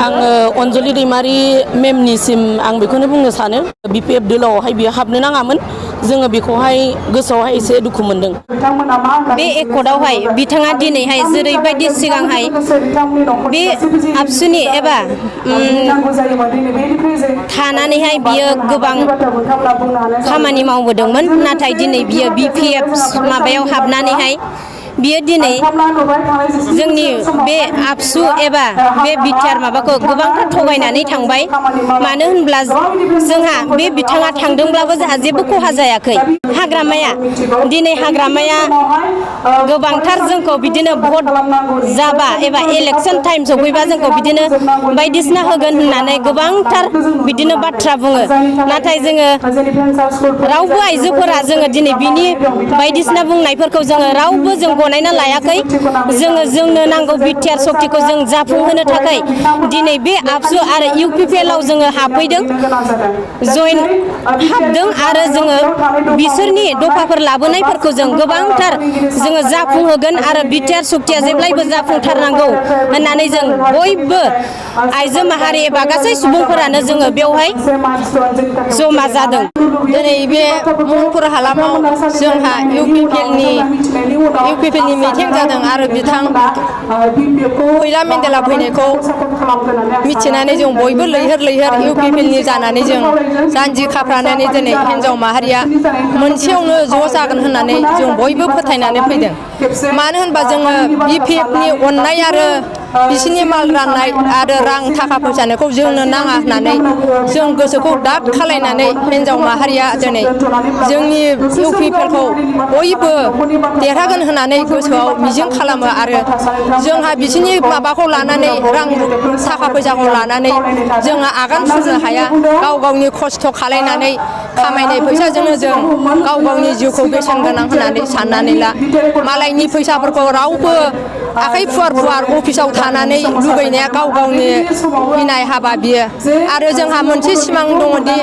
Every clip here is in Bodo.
आङो अनजलि दैमारि मेमनिसिम आं बेखौनो बुंनो सानो बिपिएफ दोलोआवहाय बियो हाबनो नाङामोन। जोङो बेखौहाय गोसोआवहाय एसे दुखु मोनदों। बे एकर्डआवहाय बिथाङा दिनैहाय जेरैबायदि सिगांहाय बे आबसुनि एबा थानानैहाय बियो गोबां खामानि मावबोदोंमोन, नाथाय दिनै बियो बिपिएफ माबायाव हाबनानैहाय बियो दिनै जोंनि बे आबसु एबा बे बिटिआर माबाखौ गोबांथार थगायनानै थांबाय। मानो होनब्ला जोंहा बे बिथाङा थांदोंब्लाबो जोंहा जेबो खहा जायाखै। हाग्रामाया दिनै हाग्रामाया गोबांथार जोंखौ बिदिनो भट जाबा एबा इलेक्सन टाइम सफैबा जोंखौ बिदिनो बायदिसिना होगोन होननानै गोबांथार बिदिनो बाथ्रा बुङो। नाथाय जोङो रावबो आइजोफोरा जोङो दिनै बिनि बायदिसिना बुंनायफोरखौ जोङो रावबो जों गनायना लायाखै। जोंनो नांगौ बिटिआर सक्तिखौ जों जाफुंहोनो थाखाय दिनै बे आबसु आरो इउपिपिएलआव जोङो हाबफैदों, जयेन हाबदों आरो जोङो बिसोरनि दफाफोर लाबोनायफोरखौ जों गोबांथार जोङो जाफुंहोगोन आरो बिटिआर सक्तिया जेब्लायबो जाफुंथारनांगौ होननानै जों बयबो आइजो माहारि एबा गासै सुबुंफोरानो जोङो बेवहाय जमा जादों। दिनै बे मुंफुर हालामाव जोंहा इउपिपिएलनि मिटिं जादों आरो बिथां फैला मेन्देला फैनायखौ मिथिनानै जों बयबो लैहोर लैहोर इउपिपिएलनि जानानै जों जानजि खाफ्रानानै दिनै हिन्जाव माहारिया मोनसेयावनो ज' जागोन होननानै जों बयबो फोथायनानै फैदों। मानो होनबा जोङो बिपिएफनि अननाय आरो बिसोरनि माल राननाय आरो रां थाखा फैसाखौ जोंनो नाङा होननानै जों गोसोखौ दाद खालायनानै हिन्जाव माहारिया दिनै जोंनि इउपिपिएलखौ बयबो देरहागोन होननानै गोसोआव मिजिं खालामो आरो जोंहा बिसोरनि माबाखौ लानानै रां थाखा फैसाखौ लानानै जोङो आगान सुरनो हाया। गाव गावनि खस्थ' खालायनानै खामायनाय फैसाजोंनो जों गाव गावनि जिउखौ बेसेन गोनां होननानै साननानै ला। मालायनि फैसाफोरखौ रावबो आखाइ फुवार फुवार अफिसाव थानानै लुबैनाया गाव गावनि इनाय हाबा बियो। आरो जोंहा मोनसे सिमां दङदि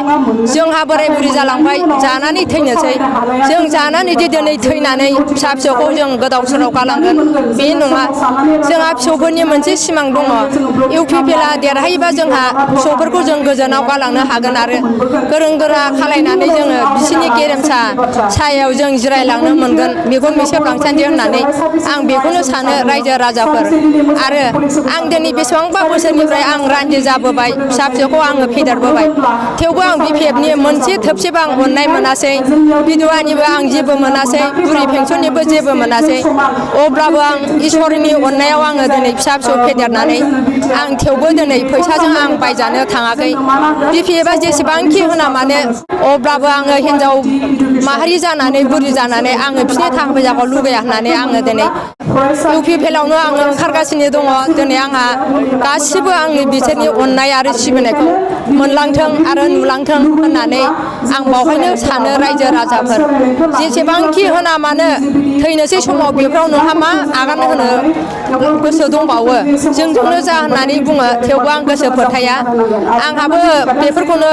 जोंहा बोराय बुरि जालांबाय, जानानै थैनोसै। जों जानानै दिनै थैनानै फिसा फिसौखौ जों गोदाव सोराव गालांगोन बे नङा। जोंहा फिसौफोरनि मोनसे सिमां दङ। इउपिपिएलआ देरहायोबा जोंहा फिसौफोरखौ जों गोजानाव गालांनो हागोन आरो गोरों गोरा खालायनानै जोङो बिसोरनि गेरेमसा सायाव जों जिरायलांनो मोनगोन, मेगन मेसेब लांसान्दि होननानै आं बेखौनो सानो रायजो राजाफोर। आरो आं दिनै बेसेबांबा बोसोरनिफ्राय आं रान्दि जाबोबाय, फिसा फिसौखौ आङो फेदेरबोबाय। थेवबो आं बिपिएफनि मोनसे थोबसेबो आं अननाय मोनासै, बिधवानिबो आं जेबो मोनासै, बुरि पेन्सननिबो जेबो मोनासै। अब्लाबो आं इसोरनि अननायाव आङो दिनै फिसा फिसौ फेदेरनानै आं थेवबो दिनै फैसाजों आं बायजानो थाङाखै। बिपिएफआ जेसेबांखि होना मानो अब्लाबो आङो हिन्जाव माहारि जानानै बुरि जानानै आङो बिसोरनि थाखा फैसाखौ लुगैया होननानै आङो दिनै इउपिपिएलआवनो आङो ओंखारगासिनो दङ। दिनै आंहा गासिबो आंनि बिसोरनि अननाय आरो सिबिनायखौ मोनलांथों आरो नुलांथों होननानै आं बावहायनो सानो रायजो राजाफोर। जेसेबांखि होना मानो थैनोसै समाव बेफोराव नोंहा मा आगान होनो गोसो दंबावो, जोंजोंनो जा होननानै बुङो। थेवबो आं गोसो फोथाया। आंहाबो बेफोरखौनो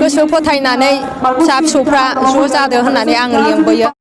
गोसो फोथायनानै फिसा फिसौफ्रा ज' जादों होननानै आङो लिंबोयो।